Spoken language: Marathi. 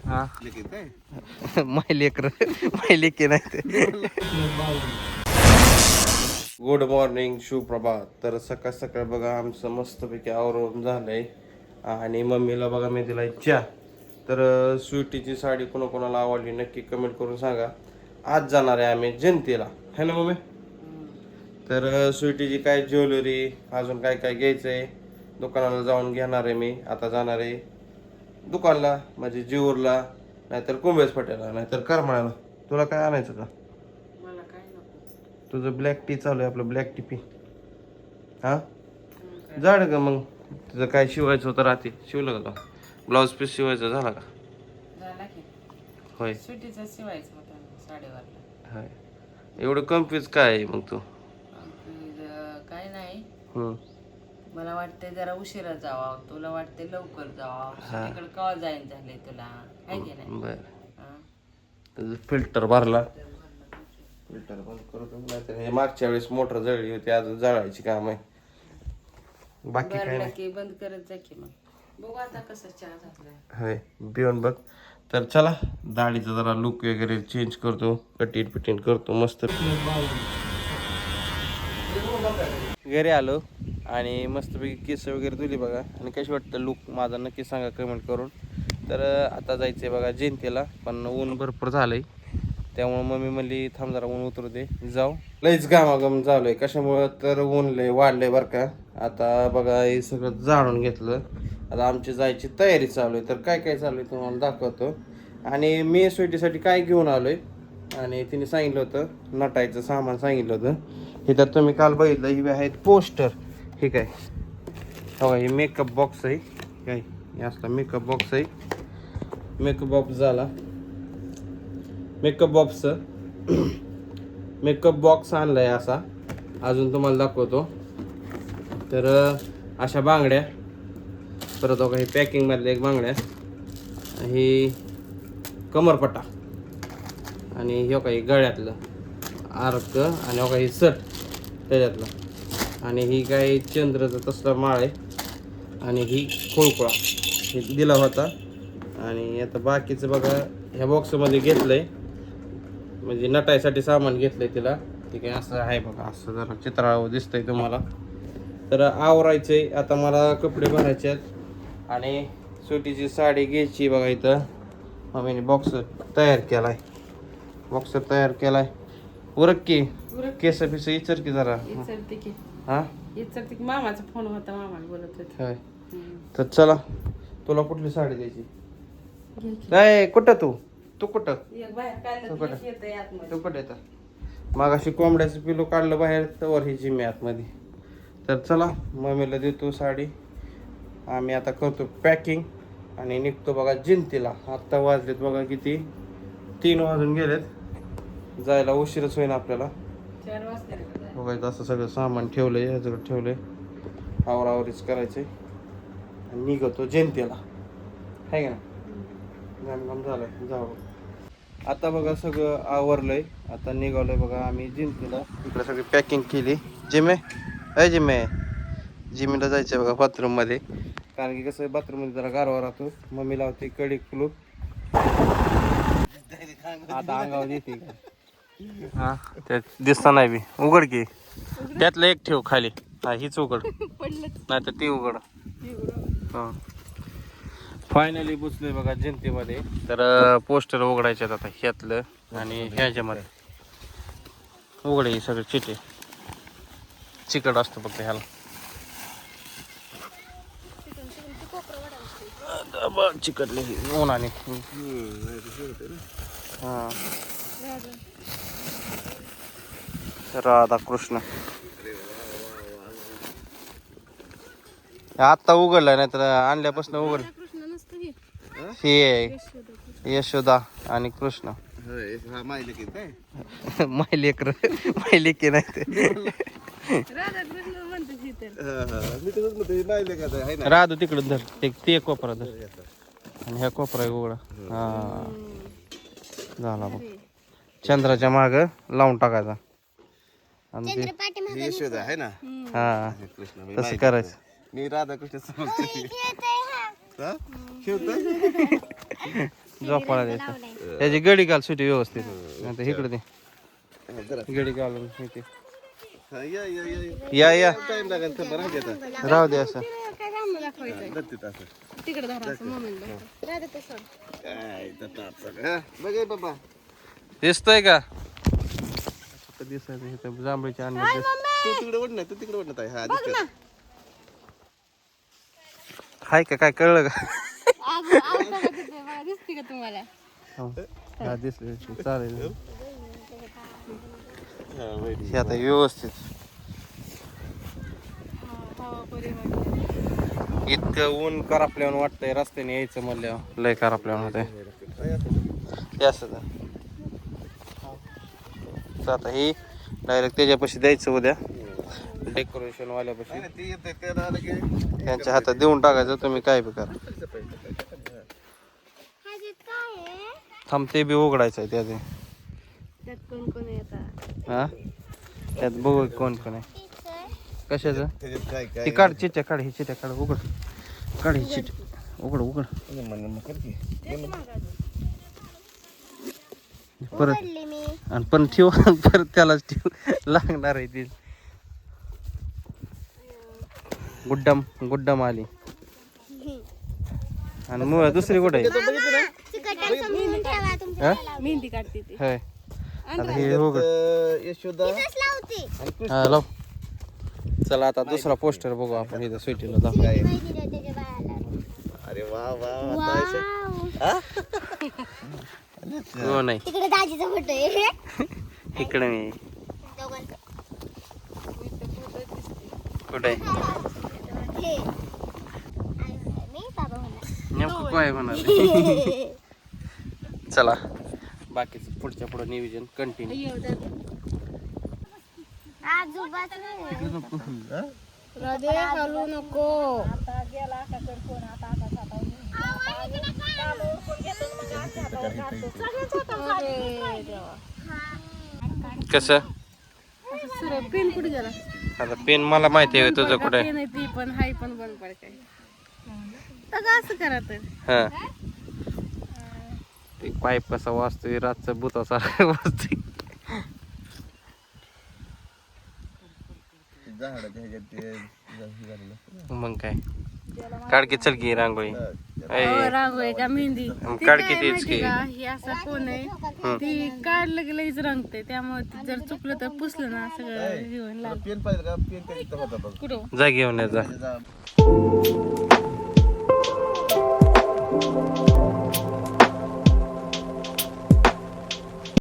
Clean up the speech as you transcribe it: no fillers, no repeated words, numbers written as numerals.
हा लेकर नाही ते. गुड मॉर्निंग, सुप्रभात. तर सकाळ सकाळ बघा आमचं मस्तपैकी आवरून झालंय आणि मम्मीला बघा मी दिलाय चहा. तर स्वीटीची साडी कोणाकोणाला आवडली नक्की कमेंट करून सांगा. आज जाणार आहे आम्ही जयंतीला, है ना मम्मी? तर स्वीटीची काय ज्वेलरी अजून काय काय घ्यायचंय दुकानाला जाऊन घेणार आहे. मी आता जाणार आहे दुकानला, म्हणजे जीवरला, नाहीतर कुंभेस फाट्याला, नाहीतर करमाळ्याला. तुला काय आणायचं का? तुझं ब्लॅक टी चालू आहे, आपलं ब्लॅक टी पी. हा जाड का मग? तुझं काय शिवायचं होतं रात्री, शिवलं का? ब्लाऊज पीस शिवायचा झाला का? होय सुटीचा शिवायचं होतं साडेवारला. होय. एवढं कन्फ्यूज काय आहे मग तू? काय नाही, मला वाटतंय जरा उशिरा जावा, तुला वाटतंय लवकर जावा. तिकडे कवा जाईन झाले तुला, आहे की नाही? बर, फिल्टर भरला. फिल्टर बंद करतो, नाहीतर हे मागच्या वेळेस मोटर जळली होती, अजून जळायची काम आहे. बाकी काय नाही, की बंद करत जा की. मग बघू आता कसं चहा झालाय. होय पिऊन बघ. तर चला दाढीचा जरा लुक वगैरे चेंज करतो, कटिंग पिटिंग करतो मस्त. घरी आलो आणि मस्तपैकी केस वगैरे धुली बघा. आणि कशी वाटतं लुक माझा नक्की सांगा कमेंट करून. तर आता जायचं आहे बघा जयंतीला, पण ऊन भरपूर झालंय, त्यामुळे मम्मी म्हणली थांब जरा ऊन उतरू दे जाऊ. लईच घामाघाम झालोय, कशामुळं तर ऊन लय वाढलंय बरं का. आता बघा हे सगळं जाळून घेतलं, आता आमची जायची तयारी चालू आहे. तर काय काय चालू आहे तुम्हाला दाखवतो. आणि मी स्वीटीसाठी काय घेऊन आलोय, आणि तिने सांगितलं होतं नटायचं सामान सांगितलं होतं. हे तर तुम्ही काल बघितलं, ही आहेत पोस्टर. ठीक आहे, हो हे मेकअप बॉक्स आहे, काय हे असला मेकअप बॉक्स आहे. मेकअप बॉक्स झाला, मेकअप बॉक्स आणलाय असा. अजून तुम्हाला दाखवतो. तर अशा बांगड्या, परत बघा हे पॅकिंग मधल्या एक बांगड्या, ही कमरपट्टा, आणि हे काही गळ्यातलं आर्क, आणि हो काही सट त्याच्यातलं, आणि ही काही चंद्राचं तसला माळ आहे, आणि ही खोळकुळा हे दिला होता. आणि आता बाकीचं बघा ह्या बॉक्समध्ये घेतलंय, म्हणजे नटायसाठी सामान घेतलंय तिला. ठीक आहे, असं आहे बघा, असं जरा चित्रावर दिसतंय तुम्हाला. तर आवरायचंय आता मला, कपडे भरायचे आहेत आणि सुटीची साडी घ्यायची बघा. इथं मम्मीने बॉक्स तयार केलाय. उरक की केस पिस इचर की जरा. हा मामाचा फोन होता, मामा बोलत होते. तर चला, तुला कुठली साडी द्यायची? काय कुठं तू कुठं येतं? मग अशी कोंबड्याचं पिलो काढलं बाहेर, तर ही जिम्मी आतमध्ये. तर चला मम्मीला देतो साडी. आम्ही आता करतो पॅकिंग आणि निघतो बघा जयंतीला. आत्ता वाजलेत बघा किती, 3 वाजून गेलेत. जायला उशीरच होईना आपल्याला. 4 वाजता बघायचं असं सगळं सामान ठेवलंय, ह्याचं ठेवलंय, आवरावरीच करायचंय आणि निघतो जयंतीला, आहे का ना? जाम झालंय, जाऊ. आता बघा सगळं आवरलंय, आता निघालोय बघा आम्ही जयंतीला. इकडे सगळी पॅकिंग केली. जिमीला जायचंय बघा बाथरूम मध्ये, कारण की कसं बाथरूम मध्ये जरा गारवा राहतो. मम्मी लावते कडी कुलूप. आता अंगावर येते का? हा त्यात दिसता नाही बी. उघड की त्यातलं एक ठेव खाली. हा हीच उघड, नाही तर ती उघड. हा फायनली बुजलोय बघा जयंतीमध्ये. तर पोस्टर उघडायचे आता ह्यातलं, आणि ह्याच्यामध्ये उघडे हे सगळे चिटे चिकट असतं फक्त ह्याला. चिकटले उन्हाने. हा राधा कृष्ण आत्ता उघडलाय, नाही तर आणल्यापासून उघड. हे यशोदा आणि कृष्ण. मायलेकर मायलेकी नाही ते. राधू तिकडं धर, ते कोपरा धर, आणि ह्या कोपरा उघडा. हा झाला बघ, चंद्राच्या माग लावून टाकायचा. यशोदा आहे ना, हा तसं करायचं. मी राधाकृष्ण झोपाळा द्यायचं त्याची गडी घाल सुटी व्यवस्थित आता इकडे ते गडी घालून इथे या या राहू दे असं दिसतंय का दिसत जांभळीच्या अन्नात हाय का काय कळलं का दिसते का तुम्हाला हा दिसले चालेल हे आता व्यवस्थित इतकं ऊन करापल्यावर वाटतंय रस्त्याने यायचं म्हणल्यावर लय करापल्यावर होतंय असं आता ही डायरेक्ट त्याच्यापाशी द्यायचं उद्या डेकोरेशन वाल्यापाशी त्यांच्या हातात देऊन टाकायचं तुम्ही काय बी करा थांब ते बी उघडायचं आहे त्यात कोण कोण येतात हा त्यात बघू कोण कोण आहे कशाचं ती काढ चिट्ट्या काढ ही चिट्ट्या काढ उघड काढ ही चिट्टी उघड उघड परत आणि पण ठेव परत त्यालाच ठेव लागणार आहे ती गुड्डम आली आणि मग दुसरी कुठे आहे मेहंदी काढते ती होय आता हे उघड हा लाव चला आता दुसरा पोस्टर बघू आपण इथं सुटीला जाऊ अरे वा वा हो नाही तिकडे दाजीचा फोटो आहे इकडे मी कुठे नेमकं काय म्हणाले चला बाकीचं पुढच्या पुढे नियोजन कंटिन्यू हलू नको कसं पेन कुठे गेला आता पेन मला माहिती आहे तुझं कुठे पेन आहे ती पण हाय पण बंद पड काय तर असं करा तर हा ते पाईप कसा वाजतोय रातचं भूतासारखं वाजतोय मग काय काढ की चल की रांगोळी रांगोळी का मेहंदी काढ की तीच की हे असा कोण आहे ती काढलं की लगेच रंगते त्यामुळे जर चुकलं तर पुसलं ना सगळं घेऊन पेन पाहिजे का पेन कुठं जा घेऊन ये जा